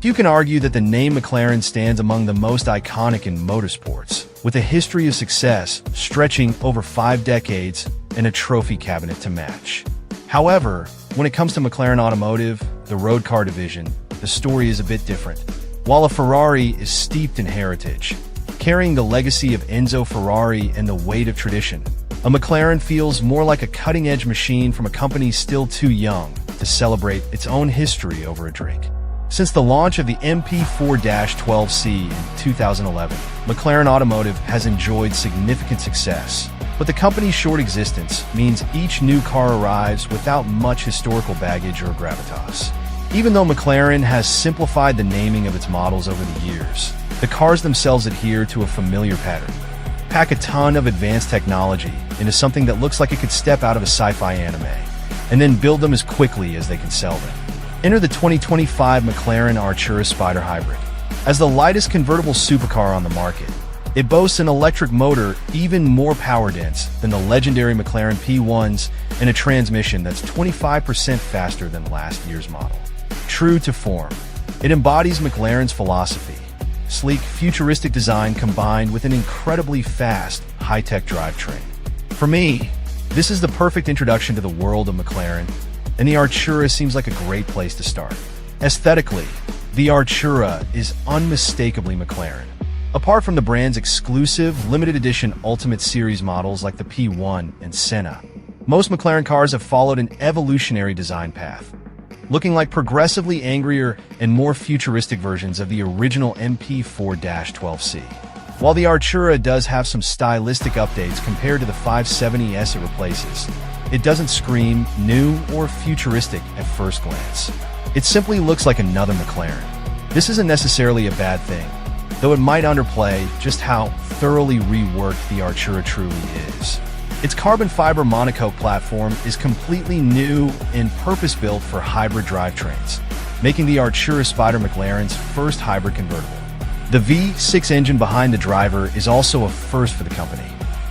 You can argue that the name McLaren stands among the most iconic in motorsports, with a history of success stretching over 5 decades and a trophy cabinet to match. However, when it comes to McLaren Automotive, the road car division, the story is a bit different. While a Ferrari is steeped in heritage, carrying the legacy of Enzo Ferrari and the weight of tradition, a McLaren feels more like a cutting-edge machine from a company still too young to celebrate its own history over a drink. Since the launch of the MP4-12C in 2011, McLaren Automotive has enjoyed significant success, but the company's short existence means each new car arrives without much historical baggage or gravitas. Even though McLaren has simplified the naming of its models over the years, the cars themselves adhere to a familiar pattern. Pack a ton of advanced technology into something that looks like it could step out of a sci-fi anime, and then build them as quickly as they can sell them. Enter the 2025 McLaren Artura Spider Hybrid. As the lightest convertible supercar on the market, it boasts an electric motor even more power-dense than the legendary McLaren P1s and a transmission that's 25% faster than last year's model. True to form, it embodies McLaren's philosophy: sleek, futuristic design combined with an incredibly fast, high-tech drivetrain. For me, this is the perfect introduction to the world of McLaren, and the Artura seems like a great place to start. Aesthetically, the Artura is unmistakably McLaren. Apart from the brand's exclusive, limited edition Ultimate Series models like the P1 and Senna, most McLaren cars have followed an evolutionary design path, looking like progressively angrier and more futuristic versions of the original MP4-12C. While the Artura does have some stylistic updates compared to the 570S it replaces, it doesn't scream new or futuristic at first glance. It simply looks like another McLaren. This isn't necessarily a bad thing, though it might underplay just how thoroughly reworked the Artura truly is. Its carbon fiber monocoque platform is completely new and purpose-built for hybrid drivetrains, making the Artura Spider McLaren's first hybrid convertible. The V6 engine behind the driver is also a first for the company.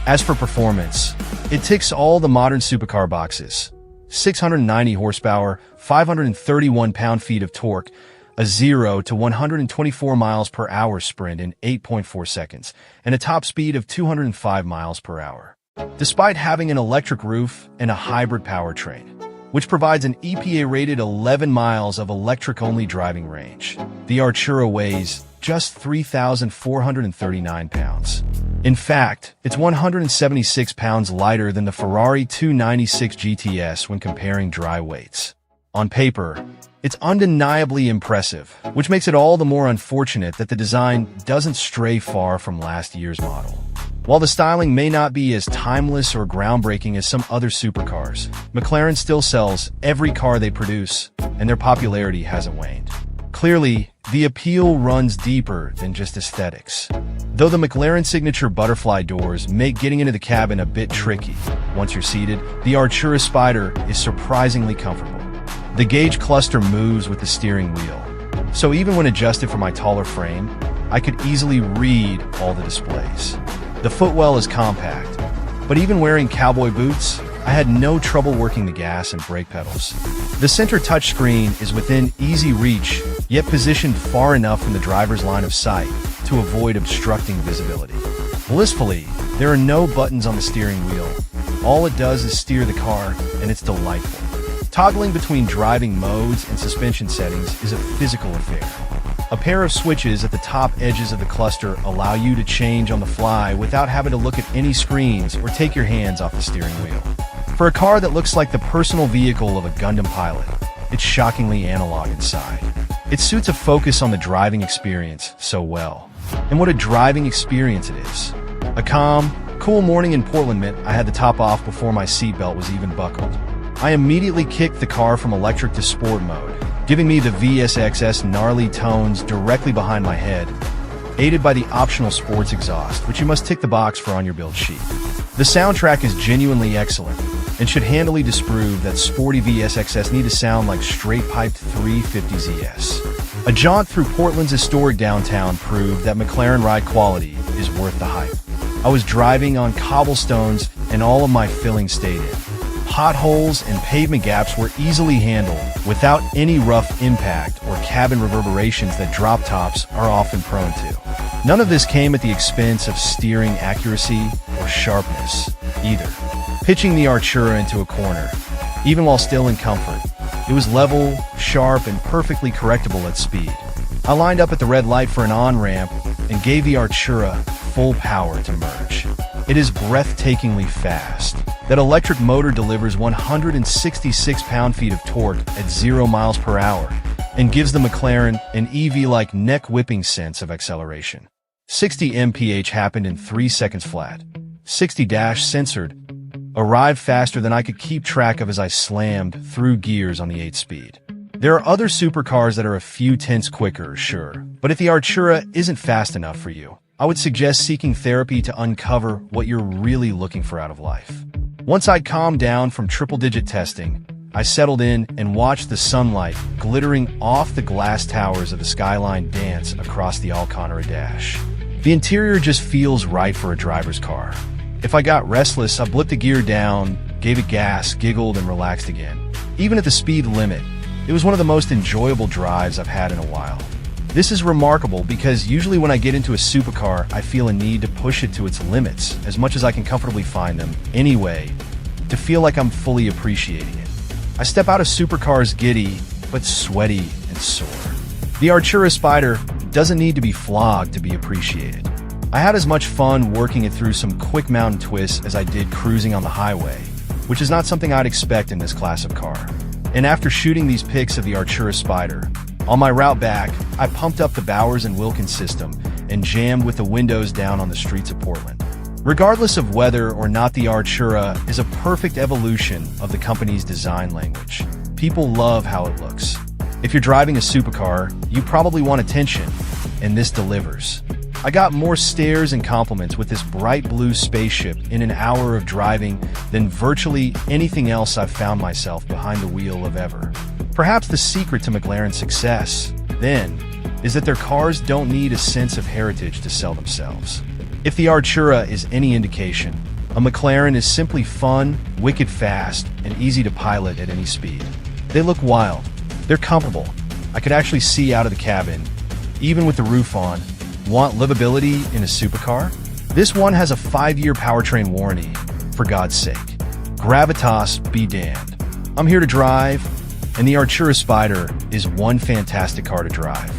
As for performance, it ticks all the modern supercar boxes: 690 horsepower, 531 pound-feet of torque, a 0 to 124 miles per hour sprint in 8.4 seconds, and a top speed of 205 miles per hour. Despite having an electric roof and a hybrid powertrain, which provides an EPA-rated 11 miles of electric-only driving range, the Artura weighs just 3,439 pounds. In fact, it's 176 pounds lighter than the Ferrari 296 GTS when comparing dry weights. On paper, it's undeniably impressive, which makes it all the more unfortunate that the design doesn't stray far from last year's model. While the styling may not be as timeless or groundbreaking as some other supercars, McLaren still sells every car they produce, and their popularity hasn't waned. Clearly, the appeal runs deeper than just aesthetics. Though the McLaren signature butterfly doors make getting into the cabin a bit tricky, once you're seated, the Artura Spider is surprisingly comfortable. The gauge cluster moves with the steering wheel, so even when adjusted for my taller frame, I could easily read all the displays. The footwell is compact, but even wearing cowboy boots, I had no trouble working the gas and brake pedals. The center touchscreen is within easy reach, yet positioned far enough from the driver's line of sight to avoid obstructing visibility. Blissfully, there are no buttons on the steering wheel. All it does is steer the car, and it's delightful. Toggling between driving modes and suspension settings is a physical affair. A pair of switches at the top edges of the cluster allow you to change on the fly without having to look at any screens or take your hands off the steering wheel. For a car that looks like the personal vehicle of a Gundam pilot, it's shockingly analog inside. It suits a focus on the driving experience so well. And what a driving experience it is. A calm, cool morning in Portland meant I had the top off before my seatbelt was even buckled. I immediately kicked the car from electric to sport mode, giving me the VSX's gnarly tones directly behind my head, aided by the optional sports exhaust, which you must tick the box for on your build sheet. The soundtrack is genuinely excellent, and should handily disprove that sporty VSXs need to sound like straight-piped 350ZS. A jaunt through Portland's historic downtown proved that McLaren ride quality is worth the hype. I was driving on cobblestones, and all of my filling stayed in. Potholes and pavement gaps were easily handled without any rough impact or cabin reverberations that drop tops are often prone to. None of this came at the expense of steering accuracy or sharpness, either. Pitching the Artura into a corner, even while still in comfort, it was level, sharp, and perfectly correctable at speed. I lined up at the red light for an on-ramp and gave the Artura full power to merge. It is breathtakingly fast. That electric motor delivers 166 pound-feet of torque at 0 miles per hour and gives the McLaren an EV-like neck-whipping sense of acceleration. 60 mph happened in 3 seconds flat. 60-censored arrived faster than I could keep track of as I slammed through gears on the 8-speed. There are other supercars that are a few tenths quicker, sure, but if the Artura isn't fast enough for you, I would suggest seeking therapy to uncover what you're really looking for out of life. Once I'd calmed down from triple-digit testing, I settled in and watched the sunlight glittering off the glass towers of the skyline dance across the Alcantara dash. The interior just feels right for a driver's car. If I got restless, I blipped the gear down, gave it gas, giggled, and relaxed again. Even at the speed limit, it was one of the most enjoyable drives I've had in a while. This is remarkable because usually when I get into a supercar, I feel a need to push it to its limits as much as I can comfortably find them anyway, to feel like I'm fully appreciating it. I step out of supercars giddy, but sweaty and sore. The Artura Spider doesn't need to be flogged to be appreciated. I had as much fun working it through some quick mountain twists as I did cruising on the highway, which is not something I'd expect in this class of car. And after shooting these pics of the Artura Spider, on my route back, I pumped up the Bowers & Wilkins system and jammed with the windows down on the streets of Portland. Regardless of whether or not the Artura is a perfect evolution of the company's design language, people love how it looks. If you're driving a supercar, you probably want attention, and this delivers. I got more stares and compliments with this bright blue spaceship in an hour of driving than virtually anything else I've found myself behind the wheel of ever. Perhaps the secret to McLaren's success, then, is that their cars don't need a sense of heritage to sell themselves. If the Artura is any indication, a McLaren is simply fun, wicked fast, and easy to pilot at any speed. They look wild. They're comfortable. I could actually see out of the cabin, even with the roof on. Want livability in a supercar? This one has a 5-year powertrain warranty, for God's sake. Gravitas be damned. I'm here to drive, and the Artura Spider is one fantastic car to drive.